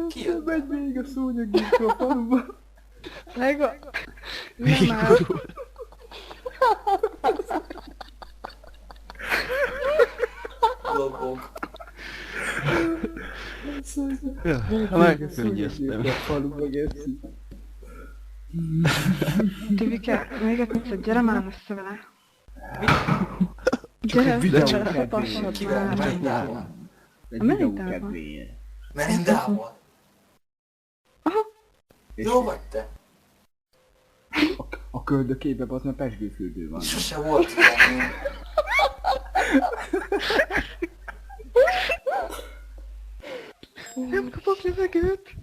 Ki jött? Megy még a szúnyogírtó a faluba. Legva... Nem Végig áll. gurul. Lobog. Ja, Megy ha még a megkönnyeztem. szúnyogírtó a faluba, geci. Tibike, még egyszer, gyere már össze vele. Csak Gyere egy videó össze vele, a kedvéért. pasod Kivel? már. Merindával? Egy A videó Merindával? kedvéért. Merindával? És Jó vagy te? a köldökében az már pezsgőfürdő van. Sose volt ilyen. Nem kapok levegőt.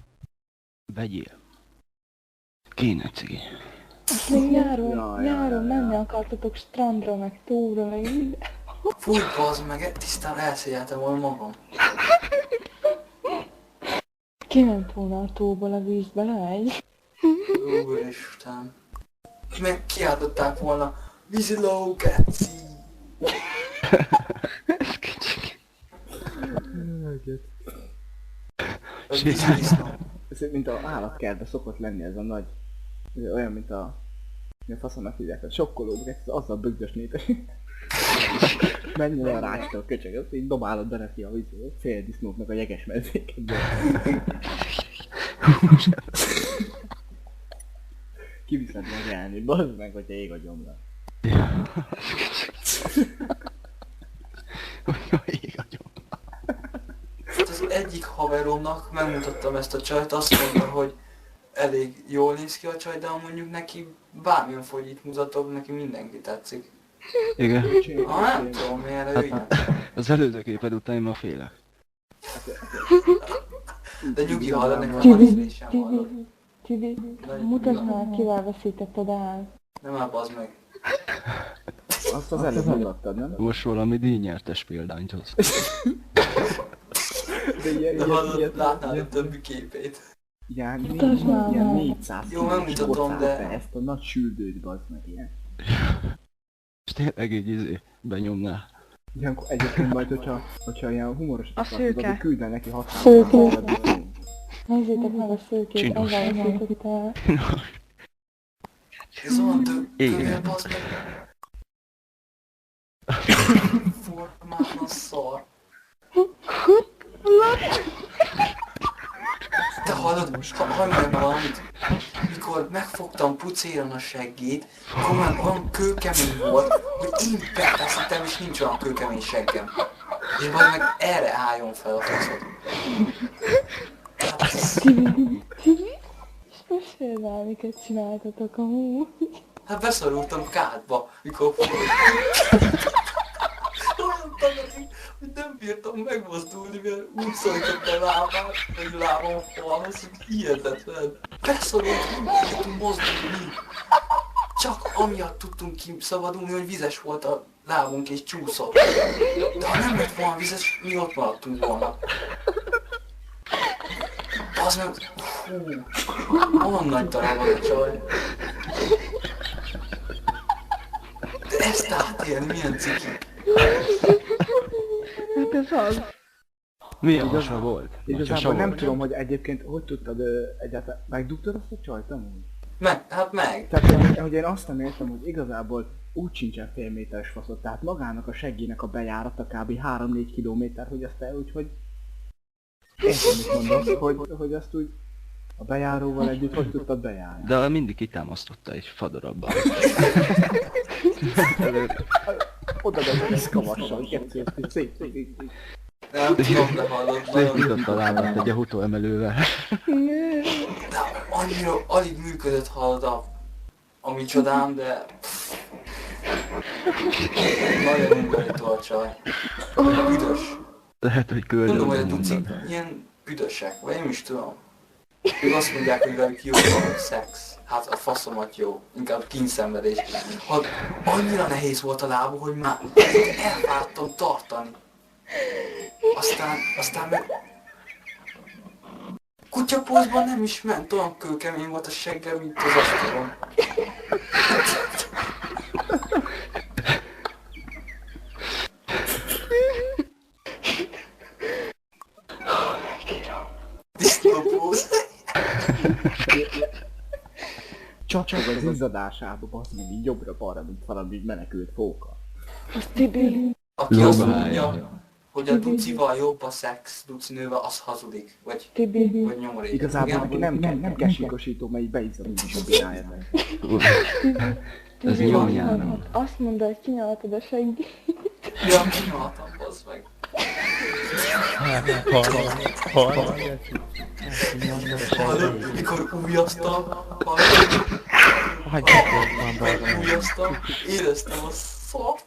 Vegyél. Kéne cigi. Még nyáron, Jaj, nyáron jaj, menni jaj. akartatok strandra, meg tóra, meg minden. Fúj, bazd meg, tisztán elszégyeltem volna magam. Kiment volna a tóból a vízbe, lemegy. Úristen. Meg kiáltották volna, víziló, geci. Ez kicsik. Vagy Sétálj. víziló. Ez mint az állatkertben szokott lenni ez a nagy... Olyan, mint a... Mi a faszomnak hívják, a sokkoló, ez azzal bögdös népes. Menj le a rástól, köcsög, azt így dobálod be neki a fél disznóknak a jeges mezékedbe. Kiviszed megelni, bazd meg, hogyha ég a gyomra. Olyan ég a gyom. Hát az egyik haveromnak megmutattam ezt a csajt, azt mondta, hogy elég jól néz ki a csaj, de mondjuk neki bármilyen fogyit mutatok, neki mindenki tetszik. Igen. Nem tudom miért, ő ilyen. Az előző képed után én ma félek. De nyugi hall, ennek a Tibi, ízlésem hallott. Tibi, mutasd már, kivel veszítetted el. Nem áll, bazd meg. Azt az előbb mondattad, nem? Most valami díjnyertes példányt hoz. De ilyen, De hallod, látnád a többi képét. ilyen, Mutasd már ilyen meg. 400 Jó, nem kilós mutatom, kocát de- be, ezt a nagy süldőt, bazd meg, ilyen. És tényleg így benyomná. Ilyenkor egyébként majd, hogyha ilyen humoros A szőke. küldne neki 600 Szőke. Nézzétek meg a szőkét, Csinos. ezzel veszített el. Ez olyan Igen. kövér, bazd meg. Formátlan szar. Te hallod, hallj meg valamit. Mikor megfogtam pucéran a seggét, akkor már olyan kőkemény volt, hogy én befeszítem és nincs olyan kőkemény seggem. És majd meg erre álljon fel a faszod. Tibi, és meséld el, miket csináltatok amúgy. Hát beszorultam kádba, mikor fogom. Olyan tagadik, hogy nem bírtam megmozdulni, mert úgy szorított a lábát, hogy lábam a falhoz, hogy hihetetlen. Beszorult, nem tudtunk mozdulni. Csak amiatt tudtunk kiszabadulni, hogy vizes volt a lábunk és csúszott. De ha nem lett volna vizes, mi ott maradtunk volna. Az meg... Hú, olyan nagy darab az a csaj. De ezt átélni, milyen ciki. Hát ez az. Milyen hasa volt? Nagy Igazából hasa nem volt. tudom, hogy egyébként hogy tudtad egyáltalán... Megdugtad azt a csajt amúgy? Hát meg. Tehát, hogy én azt nem értem, hogy igazából úgy sincsen fél méteres faszot, tehát magának a seggének a bejárata kb. 3-4 kilométer, hogy azt úgy, hogy... Értem, mit mondasz, hogy azt úgy a bejáróval együtt hogy tudtad bejárni. De mindig kitámasztotta egy fadarabban. Oda be egy kavassal, szép. Nem tudom, de hallod, nagyon... Szétnyitotta a lábát egy autóemelővel. De annyira alig működött, hallod a micsodám, de... Nagyon undorító a csaj. Büdös. Lehet, hogy Tudom, hogy a köldön ducik ilyen büdösek, vagy nem is tudom. Ők azt mondják, hogy velük jó a szex. Hát a faszomat jó, inkább kínszenvedés. Hát annyira nehéz volt a lábú, hogy már elvártam tartani. Aztán meg... Kutyapózban nem is ment, olyan kőkemény volt a seggem, mint az asztalon. csacsog az izzadásába, bazd meg így jobbra-balra, mint valami menekült fóka. Az Tibi. Aki azt Lobálja. mondja, hogy a ducival jobb a szex, ducinővel, az hazudik. Tibi. Vagy nyomorék. Igazából neki nem kell sikosító, mert így beizzad úgyis a bináját. Ez Tibi, jó nyelv. azt mondta, hogy kinyaltad a seggét. Ja, kinyaltam, bazd meg. Hallod, mikor újaztam, megújaztam, éreztem a szart.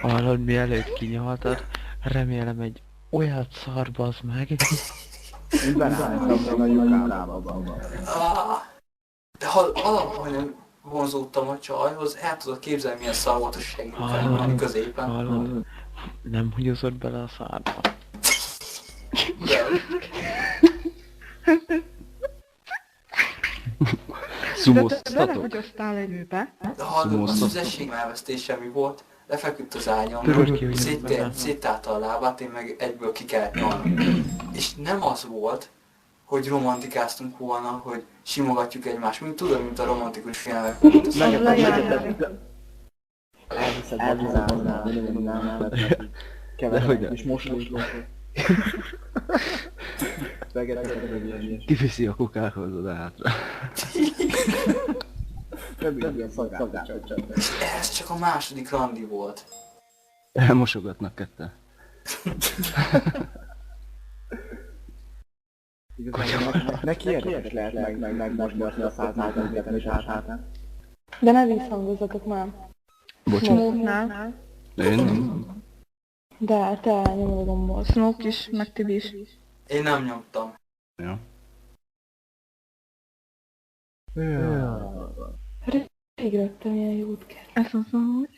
Hallod, mielőtt kinyaltad, remélem egy olyat szar, bazd meg. Én belálltam a lyukába. De ha alapból vonzódtam a csajhoz, el tudod képzelni, milyen szar volt a segíteni középen. Hallod, nem húzod bele a szárba. De De te Szumoztatok? belefogyasztál időbe. hallod, az üzesség elvesztése mi volt? Lefeküdt az ágyam, Tudod ki, hogy széttálta a lábát, én meg egyből ki kellett nyalni. És nem az volt, hogy romantikáztunk volna, hogy simogatjuk egymást, mint tudod, mint a romantikus filmek. Elviszállnál, kevernek és moslósló. Kiviszi a kukákhoz oda hátra. Több ilyen szagát. Ez csak a második randi volt. Elmosogatnak ketten. Igazából neki érdekes lehet megmosgatni a 100 méteres hátán. De ne visszhangozzatok már. Bocsánat. Smoke-nál. Én nem. De te nyomod a gombot. Smoke is, meg Tibi is. Én nem nyomtam. Ja. Rég rögtön ilyen jót kell. Ez az amúgy.